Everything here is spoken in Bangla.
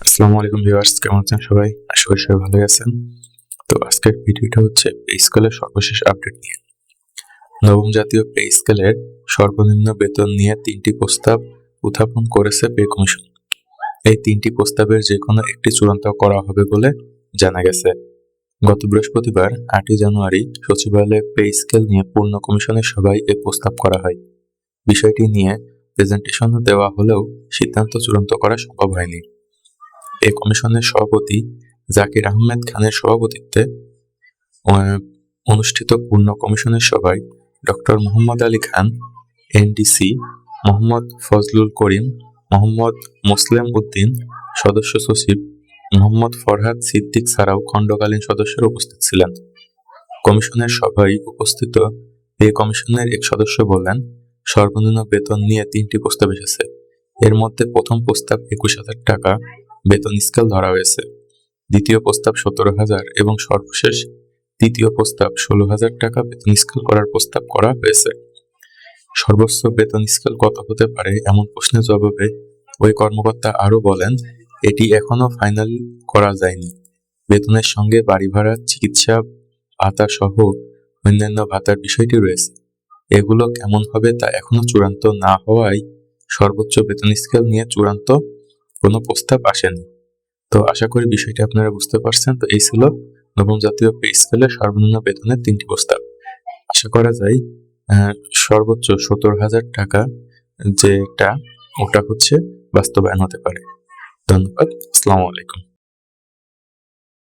আসসালামু আলাইকুম ভিউয়ার্স, কেমন আছেন সবাই? আশা করি সবাই ভালোই আছেন। তো আজকের ভিডিওটা হচ্ছে পে স্কেলের সর্বশেষ আপডেট নিয়ে। নবম জাতীয় পে স্কেলের সর্বনিম্ন বেতন নিয়ে ৩টি প্রস্তাব উত্থাপন করেছে পে কমিশন। এই ৩টি প্রস্তাবের যেকোনো একটি চূড়ান্ত করা হবে বলে জানা গেছে। গত বৃহস্পতিবার ৮ই জানুয়ারি সচিবালয়ে পে স্কেল নিয়ে পূর্ণ কমিশনের সভায় এ প্রস্তাব করা হয়। বিষয়টি নিয়ে প্রেজেন্টেশনও দেওয়া হলেও সিদ্ধান্ত চূড়ান্ত করা সম্ভব হয়নি। এ কমিশনের সভাপতি জাকির আহমেদ খানের সভাপতিত্বে অনুষ্ঠিত পূর্ণ কমিশনের সভায় ডক্টর মোহাম্মদ আলী খান, এনডিসি, মোহাম্মদ ফজলুল করিম, মোহাম্মদ মোসলেম উদ্দিন, সদস্য সচিব মোহাম্মদ ফরহাদ সিদ্দিক ছাড়াও খণ্ডকালীন সদস্যরা উপস্থিত ছিলেন। কমিশনের সভায় উপস্থিত পে কমিশনের এক সদস্য বলেন, সর্বনিম্ন বেতন নিয়ে ৩টি প্রস্তাব এসেছে। এর মধ্যে প্রথম প্রস্তাব ২১,০০০ টাকা বেতন স্কেল ধরা হয়েছে, দ্বিতীয় প্রস্তাব ১৭,০০০ এবং সর্বশেষ তৃতীয় প্রস্তাব ১৬,০০০ টাকা বেতন স্কেল করার প্রস্তাব করা হয়েছে। সর্বোচ্চ বেতন স্কেল কত হতে পারে এমন প্রশ্নের জবাবে ওই কর্মকর্তা আরও বলেন, এটি এখনও ফাইনাল করা যায়নি। বেতনের সঙ্গে বাড়ি ভাড়া, চিকিৎসা ভাতা সহ অন্যান্য ভাতার বিষয়টি রয়েছে। এগুলো কেমন হবে তা এখনো চূড়ান্ত না হওয়ায় সর্বোচ্চ বেতন স্কেল নিয়ে চূড়ান্ত কোনো প্রস্তাব আসেনি। তো আশা করি বিষয়টি আপনারা বুঝতে পারছেন। তো এই ছিল নবম জাতীয় পে স্কেলের সর্বনিম্ন বেতনের ৩টি প্রস্তাব। আশা করা যায় সর্বোচ্চ ১৭,০০০ টাকা যেটা ওটা হচ্ছে বাস্তবায়ন হতে পারে। ধন্যবাদ। আসসালামু আলাইকুম।